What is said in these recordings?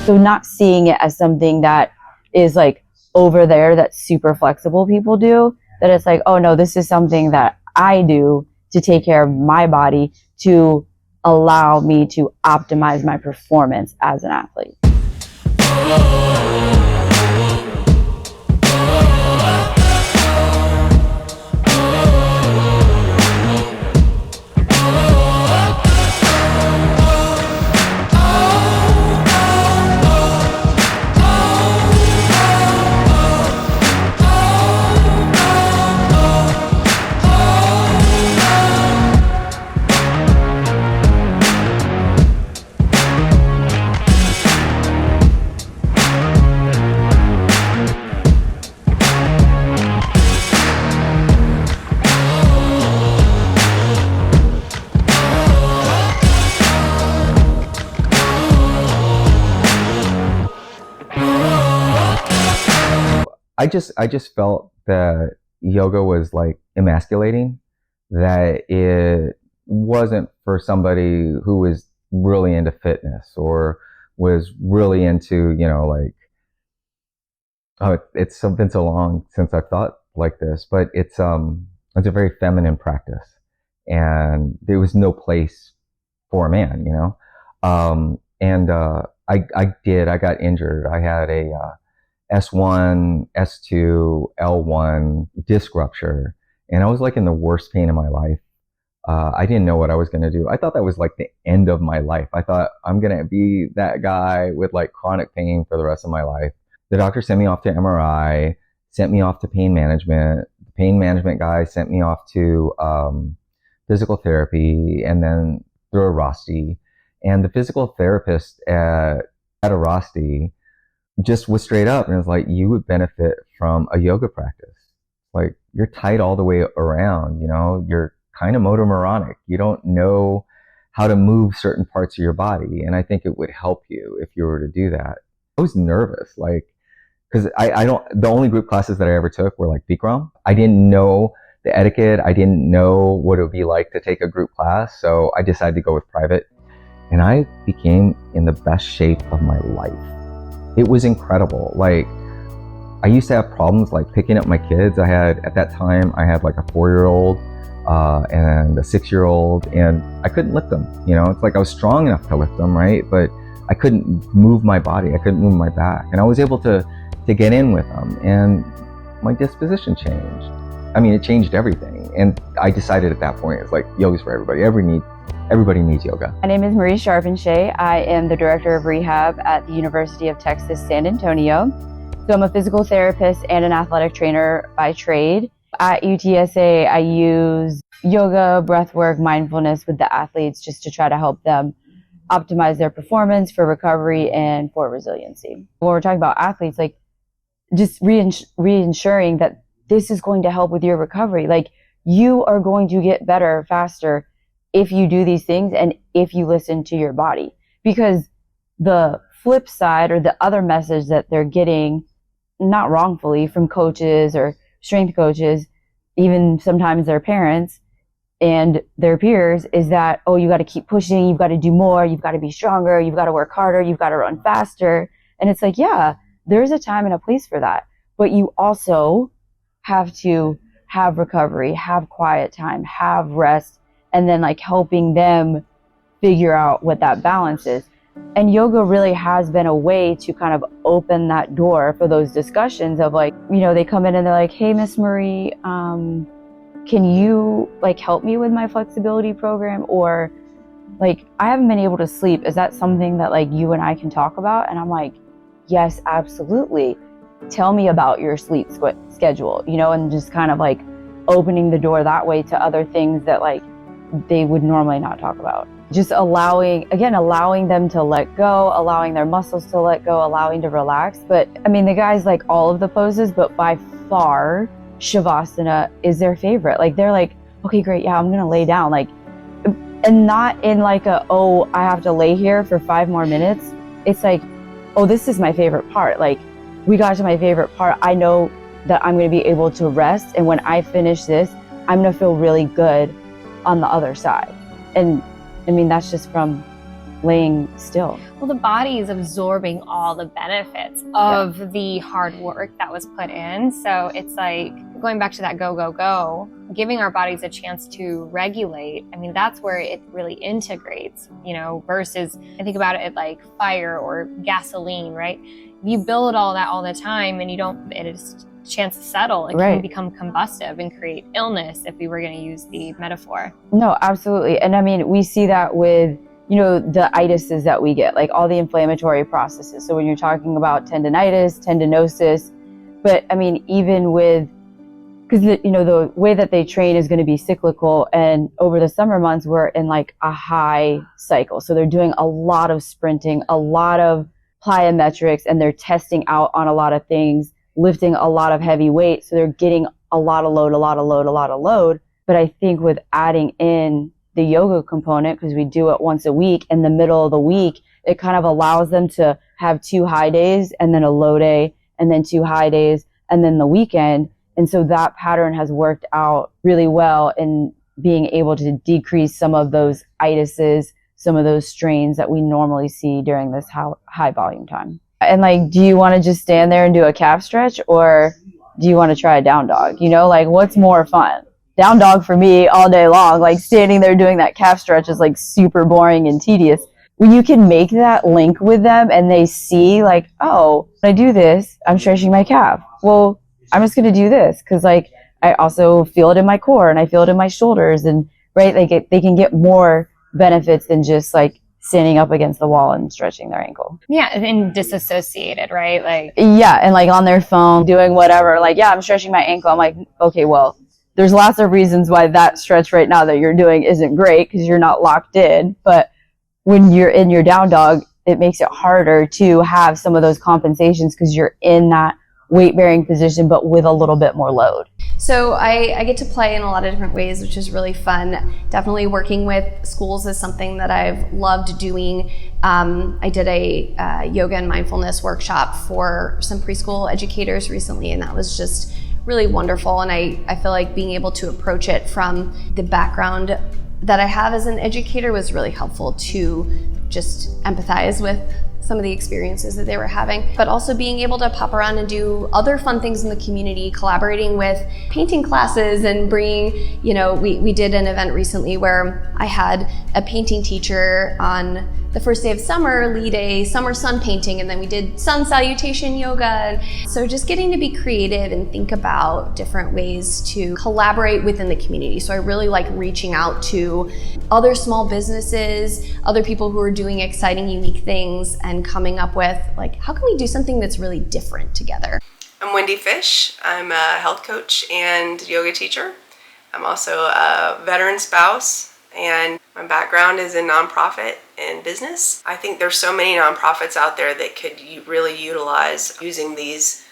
So not seeing it as something that is like over there that super flexible people do, that it's like, oh no, this is something that I do to take care of my body to allow me to optimize my performance as an athlete. I just felt that yoga was like emasculating, that it wasn't for somebody who was really into fitness or was really into, like, oh, it's been so long since I've thought like this, but it's a very feminine practice, and there was no place for a man, I got injured. I had a S1, S2, L1 disc rupture, and I was like in the worst pain of my life. I didn't know what I was going to do. I thought that was like the end of my life. I thought I'm going to be that guy with like chronic pain for the rest of my life. The doctor sent me off to MRI, sent me off to pain management. The pain management guy sent me off to physical therapy, and then through a Rosti. And the physical therapist at a Rosti just was straight up and was like, you would benefit from a yoga practice. Like, you're tight all the way around, you're kind of motor moronic. You don't know how to move certain parts of your body. And I think it would help you if you were to do that. I was nervous, like, because the only group classes that I ever took were like Bikram. I didn't know the etiquette. I didn't know what it would be like to take a group class. So I decided to go with private. And I became in the best shape of my life. It was incredible. Like, I used to have problems like picking up my kids. At that time, I had like a 4-year-old and a 6-year-old, and I couldn't lift them. It's like I was strong enough to lift them, right? But I couldn't move my body. I couldn't move my back. And I was able to get in with them, and my disposition changed. I mean, it changed everything. And I decided at that point, it's like, yoga's for everybody. Everybody needs yoga. My name is Marie Sharpenshay. I am the director of rehab at the University of Texas, San Antonio. So I'm a physical therapist and an athletic trainer by trade. At UTSA, I use yoga, breathwork, mindfulness with the athletes just to try to help them optimize their performance for recovery and for resiliency. When we're talking about athletes, like, just reinsuring that this is going to help with your recovery. Like, you are going to get better faster if you do these things and if you listen to your body. Because the flip side, or the other message that they're getting, not wrongfully, from coaches or strength coaches, even sometimes their parents and their peers, is that, oh, you got to keep pushing, you've got to do more, you've got to be stronger, you've got to work harder, you've got to run faster. And it's like, yeah, there's a time and a place for that. But you also have to have recovery, have quiet time, have rest, and then like helping them figure out what that balance is. And yoga really has been a way to kind of open that door for those discussions of like, they come in and they're like, hey, Miss Marie, can you like help me with my flexibility program? Or like, I haven't been able to sleep. Is that something that like you and I can talk about? And I'm like, yes, absolutely. Tell me about your sleep schedule, and just kind of like opening the door that way to other things that like they would normally not talk about. Just allowing them to let go, allowing their muscles to let go, allowing to relax. But I mean, the guys like all of the poses, but by far Shavasana is their favorite. Like, they're like, okay, great, yeah, I'm gonna lay down. Like, and not in like I have to lay here for 5 more minutes. It's like, oh, this is my favorite part. Like, we got to my favorite part. I know that I'm going to be able to rest, and when I finish this, I'm going to feel really good on the other side. And I mean, that's just from laying still. Well, the body is absorbing all the benefits of the hard work that was put in. So it's like going back to that go, go, go, giving our bodies a chance to regulate. I mean, that's where it really integrates, versus I think about it like fire or gasoline, right? You build all that all the time and it is a chance to settle. It can become combustive and create illness, if we were going to use the metaphor. No, absolutely. And I mean, we see that with the itises that we get, like all the inflammatory processes. So when you're talking about tendinitis, tendinosis, but I mean, even with, because the way that they train is going to be cyclical, and over the summer months, we're in like a high cycle. So they're doing a lot of sprinting, a lot of plyometrics, and they're testing out on a lot of things, lifting a lot of heavy weight. So they're getting a lot of load. But I think with adding in the yoga component, because we do it once a week, in the middle of the week, it kind of allows them to have 2 high days and then a low day, and then 2 high days and then the weekend. And so that pattern has worked out really well in being able to decrease some of those itises, some of those strains that we normally see during this high volume time. And like, do you want to just stand there and do a calf stretch, or do you want to try a down dog? Like, what's more fun? Down dog for me all day long. Like, standing there doing that calf stretch is like super boring and tedious. When you can make that link with them and they see like, oh, when I do this, I'm stretching my calf. Well, I'm just going to do this because like I also feel it in my core and I feel it in my shoulders, and they can get more benefits than just like standing up against the wall and stretching their ankle. Yeah, and disassociated, right? Like, yeah, and like on their phone doing whatever. Like, yeah, I'm stretching my ankle. I'm like, okay, well, there's lots of reasons why that stretch right now that you're doing isn't great because you're not locked in. But when you're in your down dog, it makes it harder to have some of those compensations because you're in that weight-bearing position, but with a little bit more load. So I get to play in a lot of different ways, which is really fun. Definitely working with schools is something that I've loved doing. I did a yoga and mindfulness workshop for some preschool educators recently, and that was just really wonderful. And I feel like being able to approach it from the background that I have as an educator was really helpful to just empathize with some of the experiences that they were having, but also being able to pop around and do other fun things in the community, collaborating with painting classes and bringing, we did an event recently where I had a painting teacher on the first day of summer lead a summer sun painting, and then we did sun salutation yoga. And so just getting to be creative and think about different ways to collaborate within the community. So I really like reaching out to other small businesses, other people who are doing exciting, unique things, and coming up with like, how can we do something that's really different together? I'm Wendy Fish. I'm a health coach and yoga teacher. I'm also a veteran spouse, and my background is in nonprofit and business. I think there's so many nonprofits out there that could really utilize using these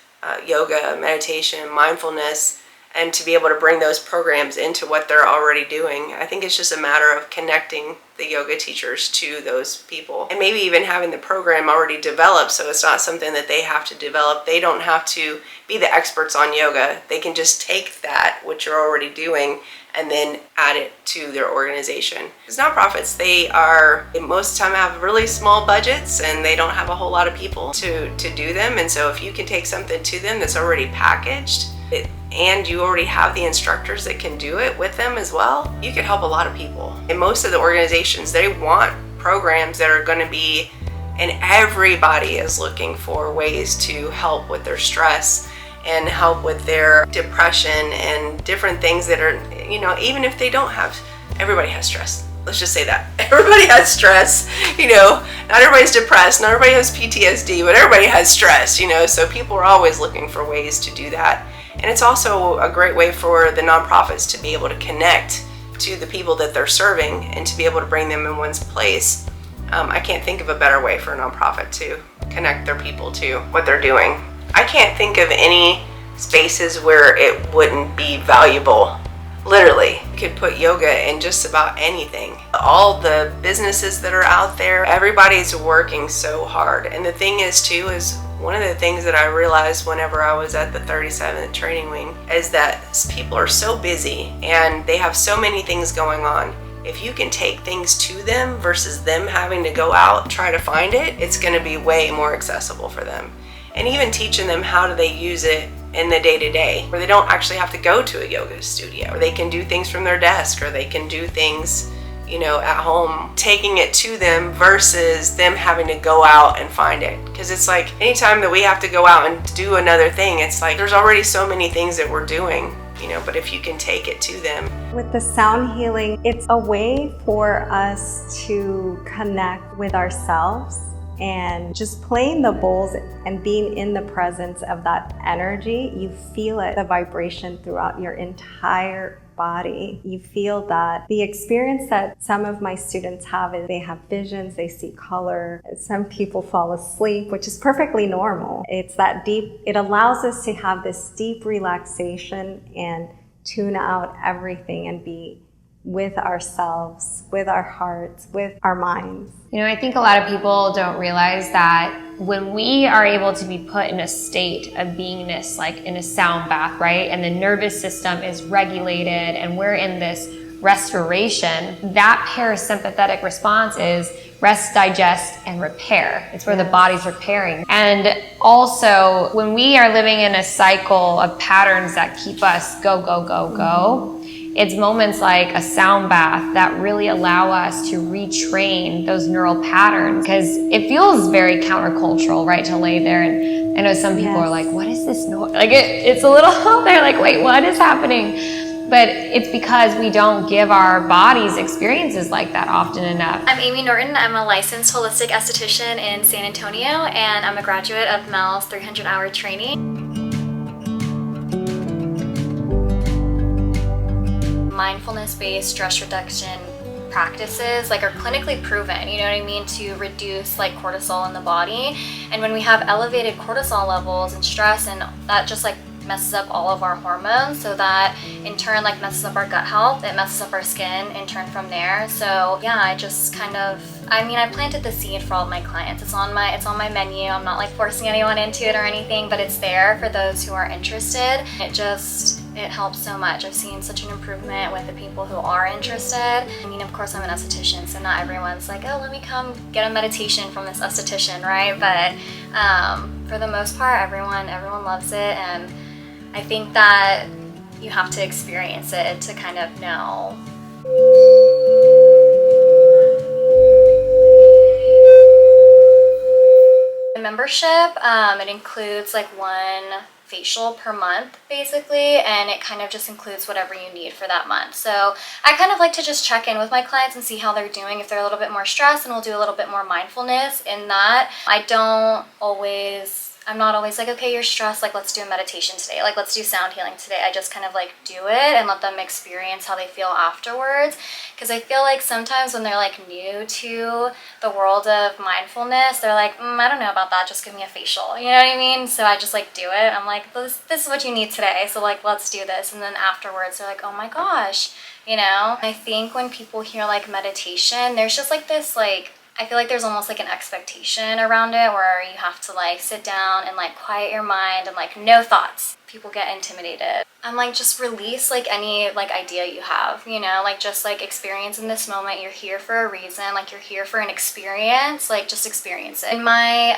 yoga, meditation, mindfulness, and to be able to bring those programs into what they're already doing. I think it's just a matter of connecting the yoga teachers to those people, and maybe even having the program already developed, so it's not something that they have to develop. They don't have to be the experts on yoga. They can just take that, what you're already doing, and then add it to their organization. Because nonprofits, they most of the time have really small budgets and they don't have a whole lot of people to do them. And so if you can take something to them that's already packaged, and you already have the instructors that can do it with them as well, you could help a lot of people. And most of the organizations, they want programs that are going to be, and everybody is looking for ways to help with their stress and help with their depression and different things that are, even if they don't have, everybody has stress. Let's just say that. Everybody has stress, not everybody's depressed, not everybody has PTSD, but everybody has stress, so people are always looking for ways to do that. And it's also a great way for the nonprofits to be able to connect to the people that they're serving and to be able to bring them in one's place. I can't think of a better way for a nonprofit to connect their people to what they're doing. I can't think of any spaces where it wouldn't be valuable. Literally, you could put yoga in just about anything. All the businesses that are out there, everybody's working so hard. And the thing is too, is one of the things that I realized whenever I was at the 37th training wing is that people are so busy and they have so many things going on. If you can take things to them versus them having to go out and try to find it, it's going to be way more accessible for them. And even teaching them how do they use it in the day-to-day, where they don't actually have to go to a yoga studio, or they can do things from their desk, or they can do things, at home, taking it to them versus them having to go out and find it. Because it's like anytime that we have to go out and do another thing, it's like there's already so many things that we're doing, but if you can take it to them. With the sound healing, it's a way for us to connect with ourselves, and just playing the bowls and being in the presence of that energy, you feel it, the vibration throughout your entire body. You feel that. The experience that some of my students have is they have visions, they see color. Some people fall asleep, which is perfectly normal. It's that deep, it allows us to have this deep relaxation and tune out everything and be with ourselves, with our hearts, with our minds. I think a lot of people don't realize that when we are able to be put in a state of beingness, like in a sound bath, right? And the nervous system is regulated and we're in this restoration, that parasympathetic response is rest, digest, and repair. It's where the body's repairing. And also, when we are living in a cycle of patterns that keep us go, go, go, go, it's moments like a sound bath that really allow us to retrain those neural patterns, because it feels very countercultural, right, to lay there. And I know some people are like, what is this noise? Like it's a little out there, like, wait, what is happening? But it's because we don't give our bodies experiences like that often enough. I'm Amy Norton. I'm a licensed holistic esthetician in San Antonio, and I'm a graduate of Mel's 300-hour training. Mindfulness-based stress reduction practices are clinically proven, to reduce cortisol in the body. And when we have elevated cortisol levels and stress, and that just messes up all of our hormones, so that in turn messes up our gut health, it messes up our skin in turn from there. So yeah, I just I planted the seed for all of my clients. It's on my menu. I'm not forcing anyone into it or anything, but it's there for those who are interested. It helps so much. I've seen such an improvement with the people who are interested. Of course, I'm an esthetician, so not everyone's like, oh, let me come get a meditation from this esthetician, right? But for the most part, everyone loves it, and I think that you have to experience it to kind of know. The membership, it includes one facial per month basically, and it kind of just includes whatever you need for that month. So I kind of like to just check in with my clients and see how they're doing. If they're a little bit more stressed, and we'll do a little bit more mindfulness in that. I'm not always like, okay, you're stressed, let's do a meditation today, let's do sound healing today. I just kind of do it and let them experience how they feel afterwards. Because I feel sometimes when they're new to the world of mindfulness, they're like, I don't know about that, just give me a facial, you know what I mean? So I just do it. I'm like, this is what you need today, so let's do this. And then afterwards they're like, oh my gosh, I think when people hear meditation, there's just this I feel there's almost an expectation around it, where you have to sit down and quiet your mind and no thoughts. People get intimidated. I'm just release any idea you have, just experience in this moment. You're here for a reason, you're here for an experience, just experience it. In my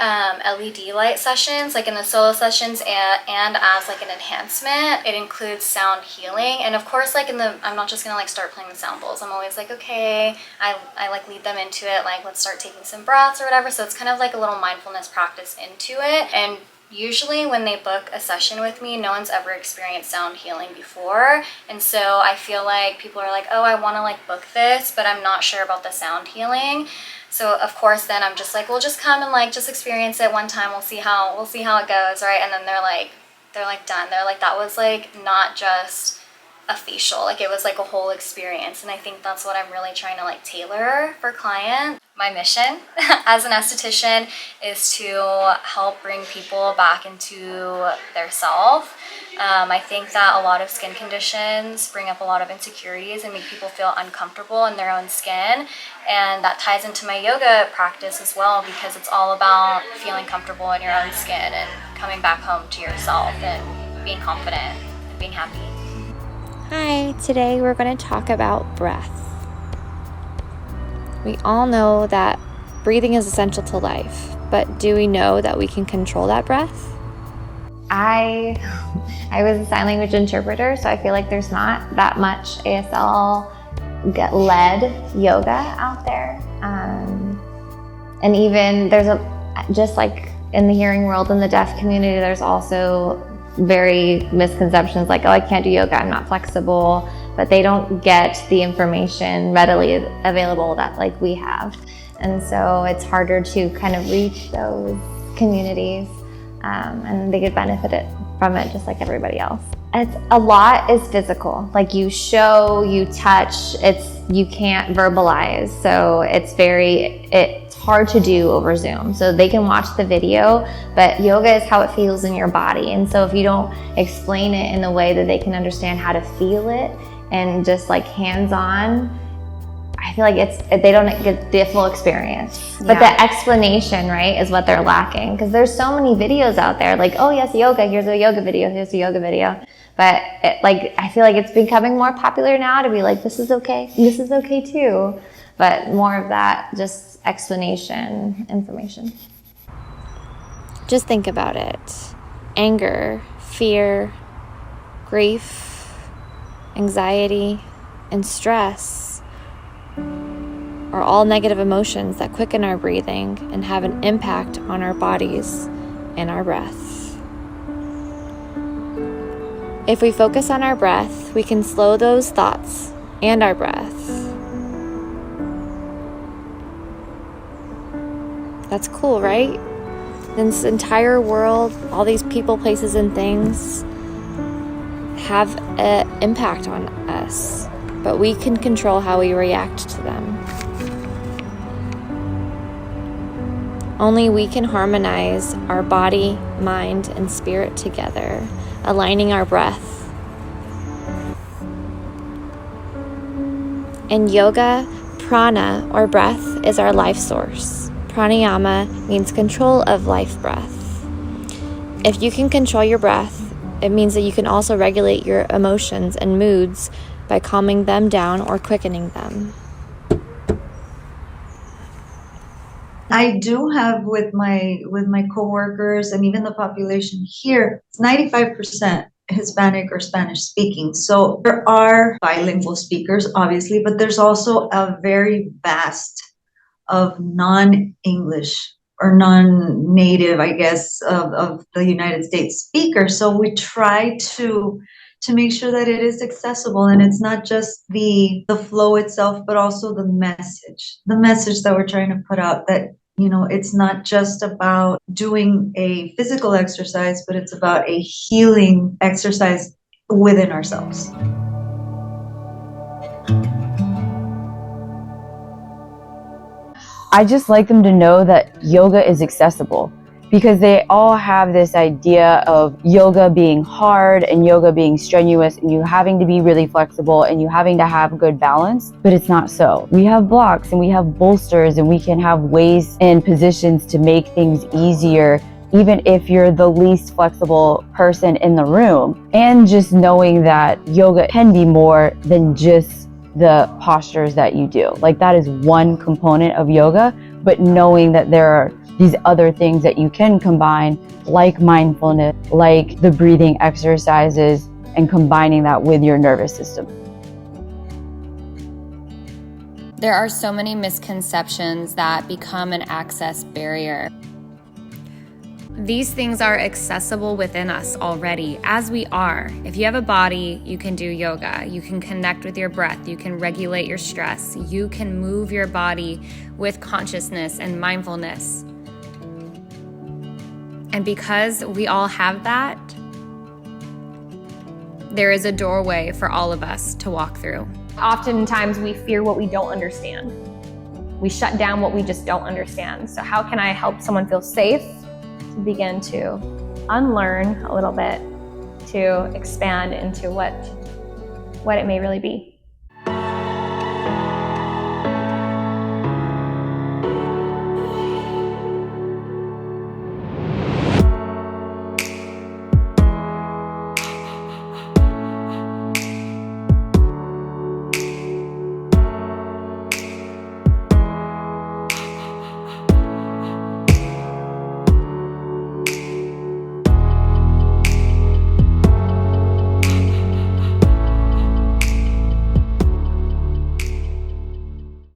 LED light sessions, in the solo sessions and as an enhancement, it includes sound healing. And of course, I'm not just gonna start playing the sound bowls. I'm always okay, I lead them into it, let's start taking some breaths or whatever. So it's kind of a little mindfulness practice into it. And usually when they book a session with me, no one's ever experienced sound healing before. And so I feel people are oh, I want to book this, but I'm not sure about the sound healing. So of course then I'm just well, just come and just experience it one time. We'll see how it goes, right? And then they're done. They're that was not just a facial, it was a whole experience. And I think that's what I'm really trying to tailor for clients. My mission as an esthetician is to help bring people back into their self. I think that a lot of skin conditions bring up a lot of insecurities and make people feel uncomfortable in their own skin. And that ties into my yoga practice as well, because it's all about feeling comfortable in your own skin and coming back home to yourself and being confident and being happy. Hi, today we're going to talk about breath. We all know that breathing is essential to life, but do we know that we can control that breath? I was a sign language interpreter, so I feel like there's not that much ASL-led yoga out there. And even just like in the hearing world, in the deaf community, there's also very misconceptions like, oh, I can't do yoga, I'm not flexible, but they don't get the information readily available that like we have. And so it's harder to kind of reach those communities, and they could benefit from it just like everybody else. A lot is physical, like you show, you touch, you can't verbalize, so it's hard to do over Zoom. So they can watch the video, but yoga is how it feels in your body. And so if you don't explain it in a way that they can understand how to feel it and just like hands-on, I feel like they don't get the full experience. But the explanation, right, is what they're lacking. Because there's so many videos out there, like, oh yes, yoga, here's a yoga video, here's a yoga video. But I feel like it's becoming more popular now to be like, this is okay too. But more of that, just explanation, information. Just think about it. Anger, fear, grief, anxiety, and stress are all negative emotions that quicken our breathing and have an impact on our bodies and our breath. If we focus on our breath, we can slow those thoughts and our breath. That's cool, right? This entire world, all these people, places, and things have an impact on us, but we can control how we react to them. Only we can harmonize our body, mind, and spirit together, aligning our breath. In yoga, prana, or breath, is our life source. Pranayama means control of life breath. If you can control your breath, it means that you can also regulate your emotions and moods by calming them down or quickening them. I do have with my coworkers and even the population here, it's 95% Hispanic or Spanish speaking. So there are bilingual speakers, obviously, but there's also a very vast of non-English or non-native, I guess, of the United States speakers. So we try to make sure that it is accessible, and it's not just the flow itself, but also the message that we're trying to put out, that, you know, it's not just about doing a physical exercise, but it's about a healing exercise within ourselves. I just like them to know that yoga is accessible, because they all have this idea of yoga being hard and yoga being strenuous and you having to be really flexible and you having to have good balance, but it's not so. We have blocks and we have bolsters and we can have ways and positions to make things easier, even if you're the least flexible person in the room. And just knowing that yoga can be more than just the postures that you do. Like, that is one component of yoga, but knowing that there are these other things that you can combine, like mindfulness, like the breathing exercises, and combining that with your nervous system. There are so many misconceptions that become an access barrier. These things are accessible within us already, as we are. If you have a body, you can do yoga. You can connect with your breath. You can regulate your stress. You can move your body with consciousness and mindfulness. And because we all have that, there is a doorway for all of us to walk through. Oftentimes we fear what we don't understand. We shut down what we just don't understand. So how can I help someone feel safe to begin to unlearn a little bit, to expand into what it may really be?